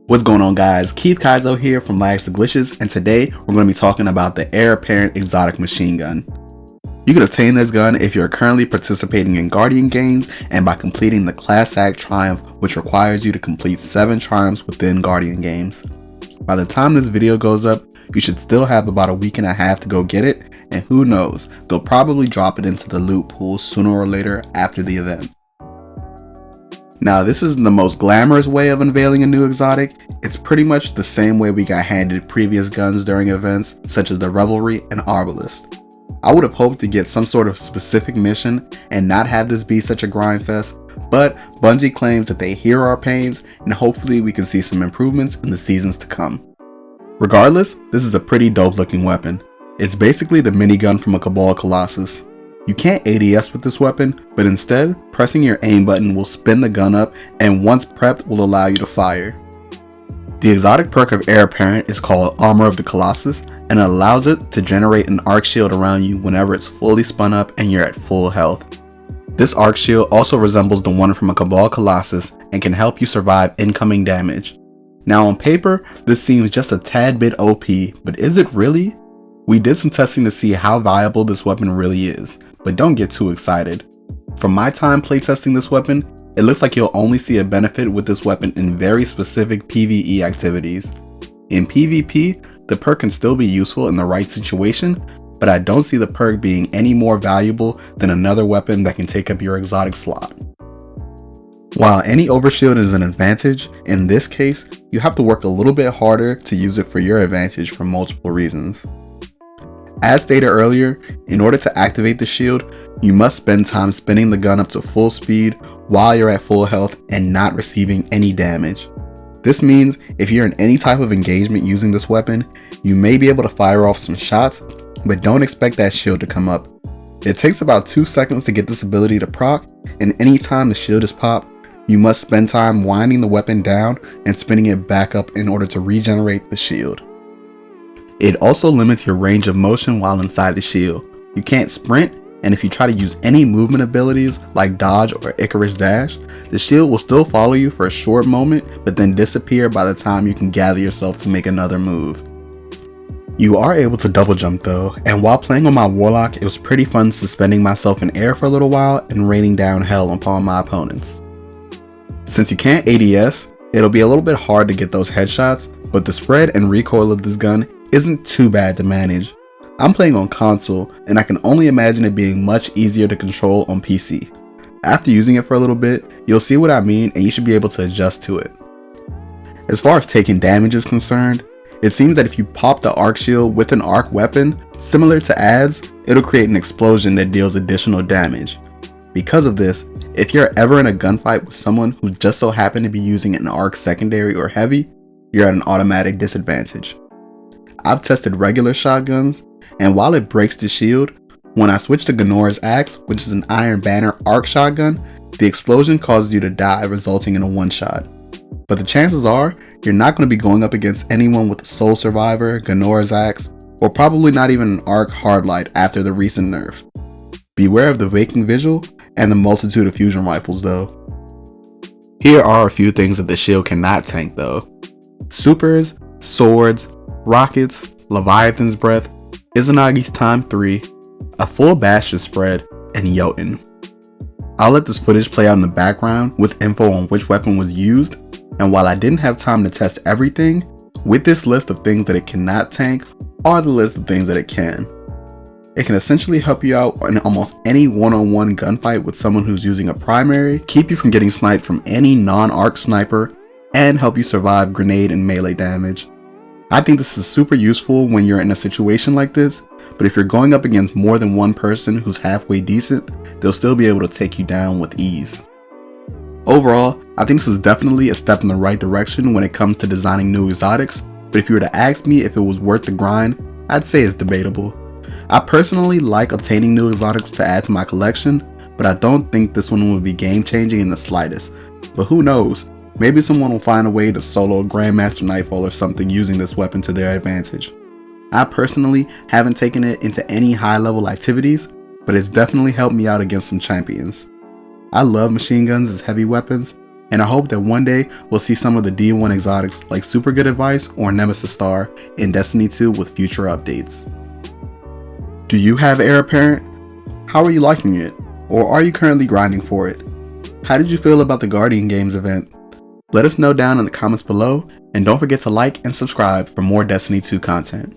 What's going on, guys? Keith Kaizo here from Lags to Glitches, and today we're going to be talking about the Heir Apparent exotic machine gun. You can obtain this gun if you're currently participating in Guardian games and by completing the Class Act Triumph, which requires you to complete 7 triumphs within Guardian games. By the time this video goes up, you should still have about a week and a half to go get it, and who knows, they'll probably drop it into the loot pool sooner or later after the event. Now, this isn't the most glamorous way of unveiling a new exotic. It's pretty much the same way we got handed previous guns during events such as the Revelry and Arbalist. I would have hoped to get some sort of specific mission and not have this be such a grind fest, but Bungie claims that they hear our pains and hopefully we can see some improvements in the seasons to come. Regardless, this is a pretty dope looking weapon. It's basically the minigun from a Cabal Colossus. You can't ADS with this weapon, but instead, pressing your aim button will spin the gun up and once prepped will allow you to fire. The exotic perk of Heir Apparent is called Armor of the Colossus, and it allows it to generate an arc shield around you whenever it's fully spun up and you're at full health. This arc shield also resembles the one from a Cabal Colossus and can help you survive incoming damage. Now on paper, this seems just a tad bit OP, but is it really? We did some testing to see how viable this weapon really is, but don't get too excited. From my time playtesting this weapon, it looks like you'll only see a benefit with this weapon in very specific PvE activities. In PvP, the perk can still be useful in the right situation, but I don't see the perk being any more valuable than another weapon that can take up your exotic slot. While any overshield is an advantage, in this case, you have to work a little bit harder to use it for your advantage for multiple reasons. As stated earlier, in order to activate the shield, you must spend time spinning the gun up to full speed while you're at full health and not receiving any damage. This means if you're in any type of engagement using this weapon, you may be able to fire off some shots, but don't expect that shield to come up. It takes about 2 seconds to get this ability to proc, and anytime the shield is popped, you must spend time winding the weapon down and spinning it back up in order to regenerate the shield. It also limits your range of motion while inside the shield. You can't sprint, and if you try to use any movement abilities like dodge or Icarus dash, the shield will still follow you for a short moment but then disappear by the time you can gather yourself to make another move. You are able to double jump though, and while playing on my Warlock, it was pretty fun suspending myself in air for a little while and raining down hell upon my opponents. Since you can't ADS, it'll be a little bit hard to get those headshots, but the spread and recoil of this gun isn't too bad to manage. I'm playing on console, and I can only imagine it being much easier to control on PC. After using it for a little bit, you'll see what I mean and you should be able to adjust to it. As far as taking damage is concerned, it seems that if you pop the arc shield with an arc weapon, similar to ads, it'll create an explosion that deals additional damage. Because of this, if you're ever in a gunfight with someone who just so happened to be using an arc secondary or heavy, you're at an automatic disadvantage. I've tested regular shotguns, and while it breaks the shield, when I switch to Gnor's Axe, which is an Iron Banner arc shotgun, the explosion causes you to die, resulting in a one-shot. But the chances are, you're not going to be going up against anyone with a Soul Survivor, Gnor's Axe, or probably not even an arc hardlight after the recent nerf. Beware of the Viking VIGIL and the multitude of fusion rifles though. Here are a few things that the shield cannot tank though. Supers, swords, rockets, Leviathan's breath, Izanagi's time 3, a full Bastion spread, and JOTUUN. I'll let this footage play out in the background with info on which weapon was used, and while I didn't have time to test everything, with this list of things that it cannot tank are the list of things that it can. It can essentially help you out in almost any one-on-one gunfight with someone who's using a primary, keep you from getting sniped from any non-arc sniper, and help you survive grenade and melee damage. I think this is super useful when you're in a situation like this, but if you're going up against more than one person who's halfway decent, they'll still be able to take you down with ease. Overall, I think this is definitely a step in the right direction when it comes to designing new exotics, but if you were to ask me if it was worth the grind, I'd say it's debatable. I personally like obtaining new exotics to add to my collection, but I don't think this one would be game changing in the slightest. But who knows? Maybe someone will find a way to solo Grandmaster Nightfall or something using this weapon to their advantage. I personally haven't taken it into any high level activities, but it's definitely helped me out against some champions. I love machine guns as heavy weapons, and I hope that one day we'll see some of the D1 exotics like Super Good Advice or Nemesis Star in Destiny 2 with future updates. Do you have Heir Apparent? How are you liking it? Or are you currently grinding for it? How did you feel about the Guardian Games event? Let us know down in the comments below, and don't forget to like and subscribe for more Destiny 2 content.